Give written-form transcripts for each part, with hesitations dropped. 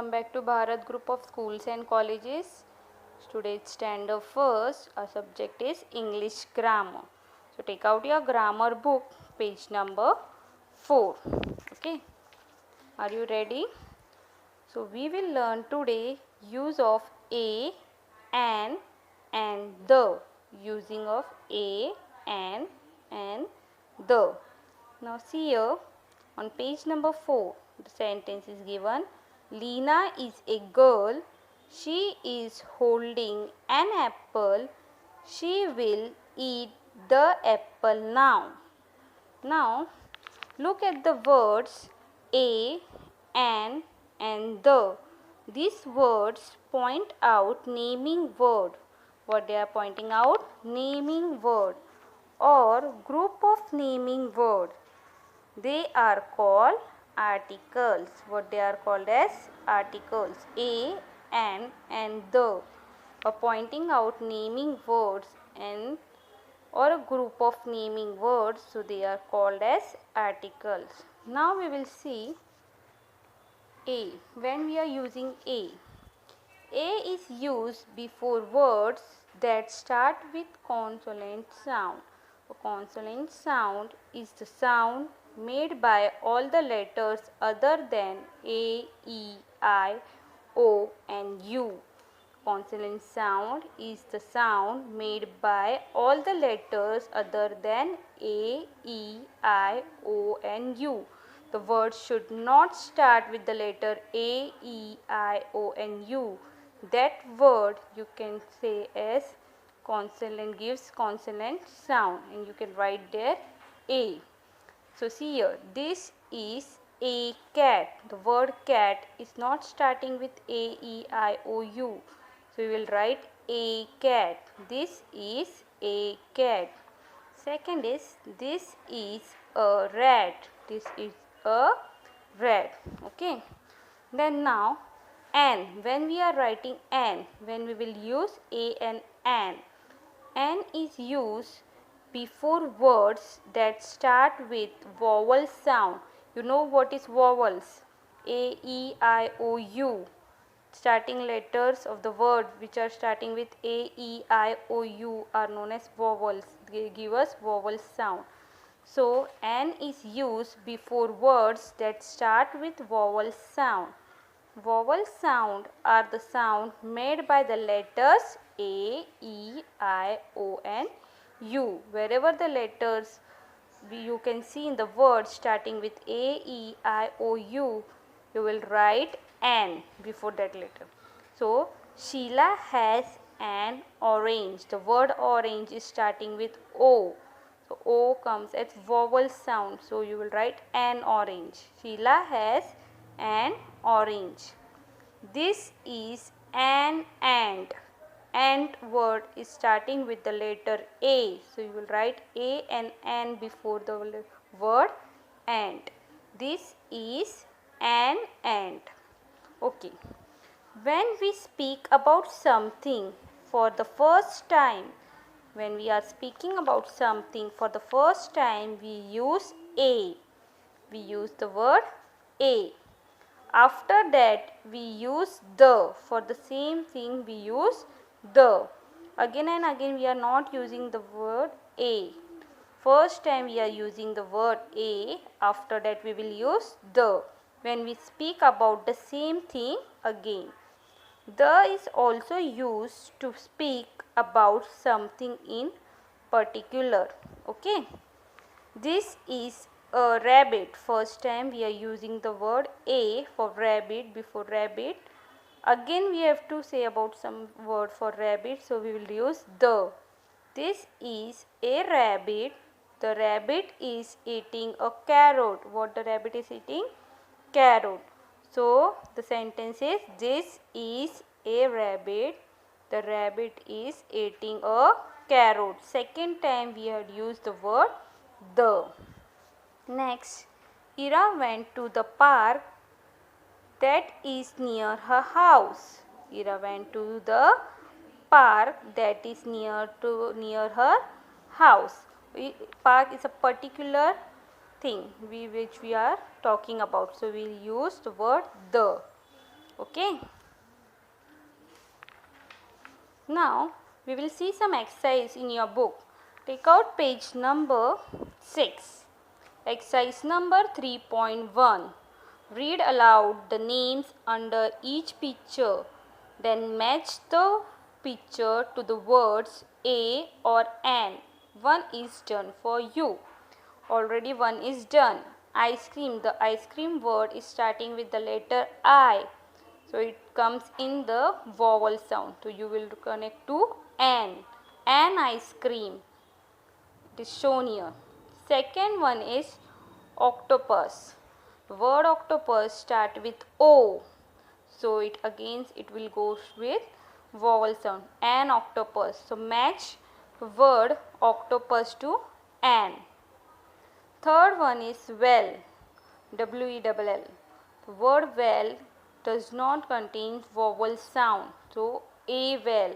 welcome back to Bharat Group of Schools and Colleges. Today's standard first, our subject is English Grammar. So take out your grammar book, page number 4. Okay, are you ready? So we will learn today use of a, an and the. Using of a, an and the. Now see here on page number 4, the sentence is given. Lina is a girl. She is holding an apple. She will eat the apple now. Now look at the words a, an and the. These words point out naming word. What they are pointing out? Naming word or group of naming word. They are called articles. What they are called as articles. A, an and the are pointing out naming words and or a group of naming words, so they are called as articles. Now we will see a. When we are using a is used before words that start with consonant sound. A consonant sound is the sound made by all the letters other than a, e, I, o and u. Consonant sound is the sound made by all the letters other than a, e, I, o and u. The word should not start with the letter a, e, I, o and u. That word you can say as consonant, gives consonant sound, and you can write there a. So see here, this is a cat. The word cat is not starting with a, e, I, o, u. So we will write a cat. This is a cat. Second is, this is a rat. This is a rat. Okay. Then now an. When we are writing an, when we will use a and an is used before words that start with vowel sound. You know what is vowels? A, E, I, O, U. Starting letters of the word which are starting with a, e, I, o, u are known as vowels. They give us vowel sound. So an is used before words that start with vowel sound. Vowel sound are the sound made by the letters a, e, I, o and u. Wherever the letters you can see in the word starting with a, e, I, o, u, you will write an before that letter. So Sheila has an orange. The word orange is starting with o. So o comes as vowel sound. So you will write an orange. Sheila has an orange. This is an ant. Ant word is starting with the letter A. So you will write A and N before the word ant. This is an ant. Okay. When we speak about something for the first time, when we are speaking about something for the first time, we use a. We use the word a. After that, we use the. For the same thing, we use the. Again and again, we are not using the word a. First time, we are using the word a. After that, we will use the. When we speak about the same thing again. The is also used to speak about something in particular. Okay. This is a rabbit. First time we are using the word a for rabbit before rabbit. Again we have to say about some word for rabbit. So we will use the. This is a rabbit. The rabbit is eating a carrot. What the rabbit is eating? Carrot. So the sentence is, this is a rabbit. The rabbit is eating a carrot. Second time we had used the word the. Next, Ira went to the park that is near her house. Ira went to the park that is near her house. Park is a particular thing which we are talking about. So we will use the word the. Okay. Now we will see some exercise in your book. Take out page number 6. Exercise number 3.1. Read aloud the names under each picture. Then match the picture to the words a or an. One is done for you. Already one is done. Ice cream. The ice cream word is starting with the letter I. So it comes in the vowel sound. So you will connect to an. An ice cream. It is shown here. Second one is octopus. The word octopus start with O. So it will go with vowel sound. An octopus. So match word octopus to an. Third one is well. W-E-L-L. The word well does not contain vowel sound. So a well.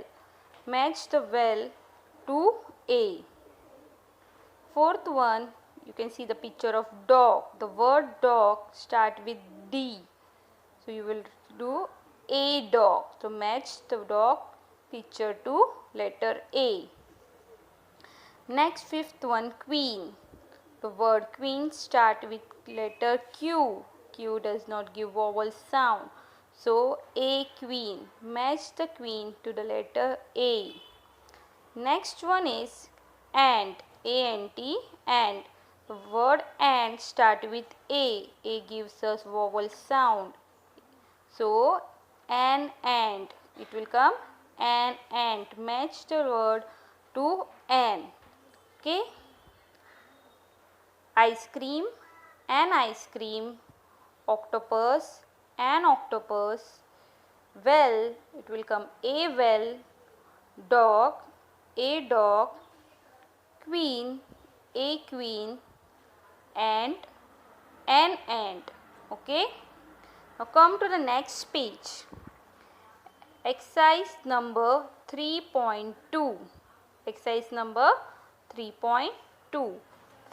Match the well to a. Fourth one, you can see the picture of dog. The word dog start with D. So you will do a dog. So match the dog picture to letter A. Next, fifth one, queen. The word queen start with letter Q. Q does not give vowel sound. So a queen. Match the queen to the letter A. Next one is ant. A-N-T, ant. The word ant start with A. A gives us vowel sound. So an ant. It will come an ant. Match the word to an. Okay. Ice cream, an ice cream. Octopus, an octopus. Well, it will come a well. Dog, a dog. Queen, a queen. Ant, an ant. Okay. Now come to the next page. Exercise number 3.2. Exercise number 3.2.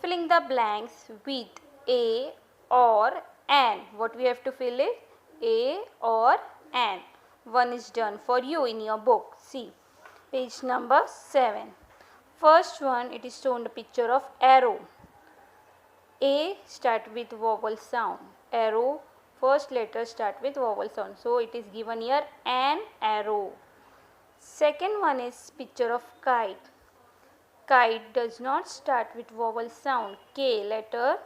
Filling the blanks with a or an. What we have to fill it? A or an. One is done for you in your book. See, page number 7. First one, it is shown the picture of arrow. A start with vowel sound. Arrow, first letter start with vowel sound. So it is given here an arrow. Second one is picture of kite. Kite does not start with vowel sound. K letter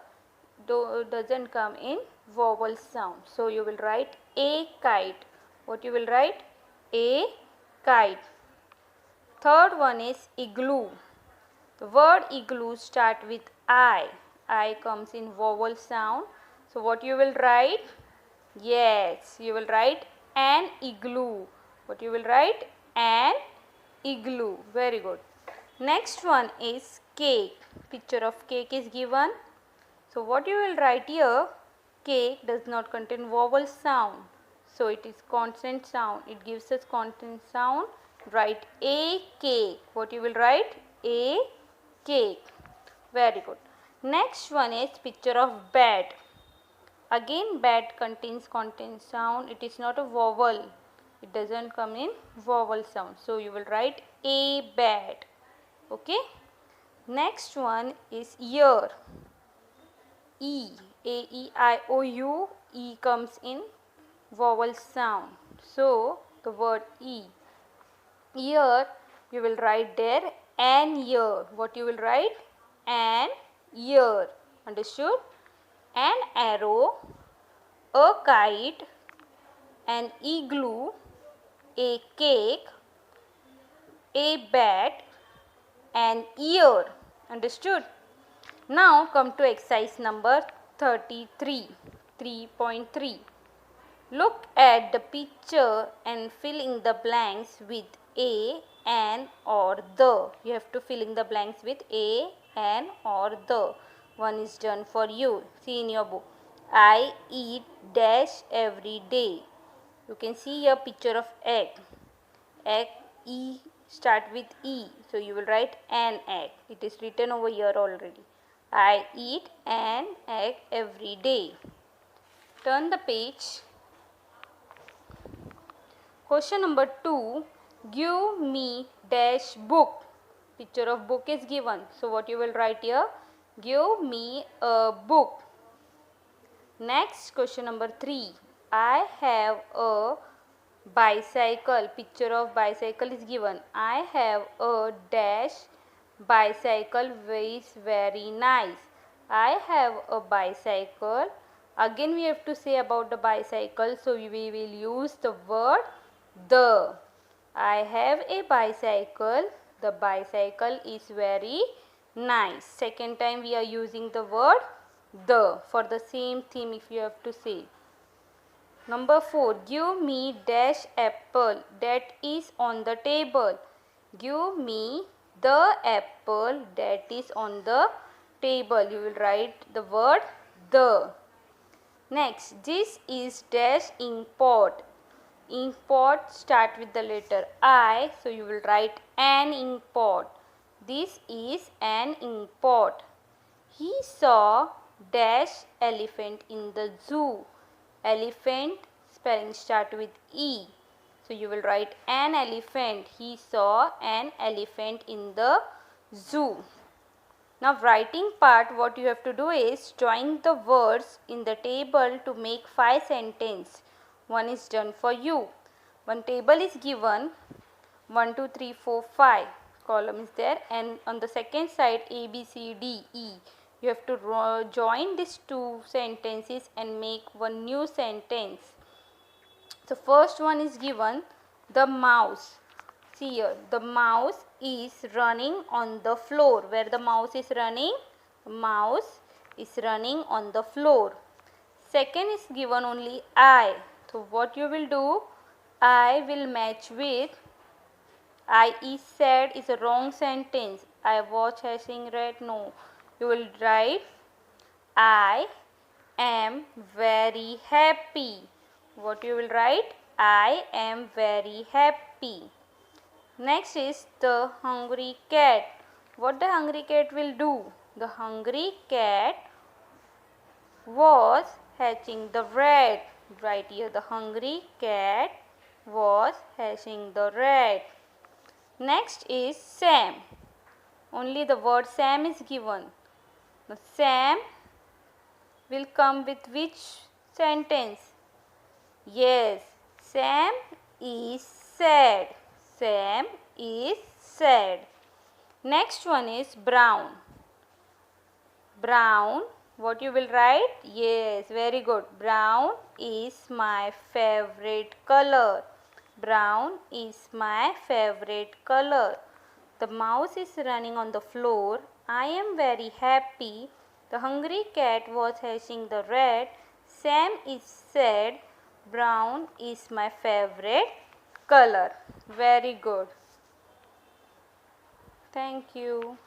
doesn't come in vowel sound. So you will write a kite. What you will write? A kite. Third one is igloo. The word igloo start with I. I comes in vowel sound. So what you will write? Yes, you will write an igloo. What you will write? An igloo. Very good. Next one is cake. Picture of cake is given. So what you will write here? Cake does not contain vowel sound. So it is consonant sound. It gives us consonant sound. Write a cake. What you will write? A cake. Very good. Next one is picture of bat. Again bat contains consonant sound. It is not a vowel. It doesn't come in vowel sound. So you will write a bat. Okay. Next one is ear. E. A-E-I-O-U. E comes in vowel sound. So the word E. Ear, you will write there an ear. What you will write? An ear. Understood? An arrow, a kite, an igloo, a cake, a bat, an ear. Understood? Now come to exercise number 33. 3.3. Look at the picture and fill in the blanks with a, an or the. You have to fill in the blanks with a, an or the. One is done for you. See in your book. I eat dash every day. You can see a picture of egg. Egg, E start with E. So you will write an egg. It is written over here already. I eat an egg every day. Turn the page. Question number 2. Give me dash book. Picture of book is given. So what you will write here? Give me a book. Next, question number 3. I have a bicycle. Picture of bicycle is given. I have a dash bicycle which is very nice. I have a bicycle. Again we have to say about the bicycle, so we will use the word the. I have a bicycle. The bicycle is very nice. Second time we are using the word the for the same theme if you have to say. Number 4. Give me dash apple that is on the table. Give me the apple that is on the table. You will write the word the. Next, this is dash ink pot. Ink pot start with the letter I, so you will write an ink pot. This is an ink pot. He saw dash elephant in the zoo. Elephant spelling start with E. So you will write an elephant. He saw an elephant in the zoo. Now writing part, what you have to do is join the words in the table to make 5 sentences. One is done for you. One table is given. 1, 2, 3, 4, 5 column is there, and on the second side A, B, C, D, E. You have to join these 2 sentences and make one new sentence. So first one is given, the mouse. See here, the mouse is running on the floor. Where the mouse is running? The mouse is running on the floor. Second is given only I. So what you will do? I will match with I is sad is a wrong sentence. I watch hashing red. No. You will write I am very happy. What you will write? I am very happy. Next is the hungry cat. What the hungry cat will do? The hungry cat was hatching the rat. Right here, the hungry cat was hatching the rat. Next is Sam. Only the word Sam is given. Now Sam will come with which sentence? Yes, Sam is sad. Sam is sad. Next one is brown. Brown, what you will write? Yes, very good. Brown is my favorite color. Brown is my favorite color. The mouse is running on the floor. I am very happy. The hungry cat was hatching the rat. Sam is sad. Brown is my favorite color. Very good. Thank you.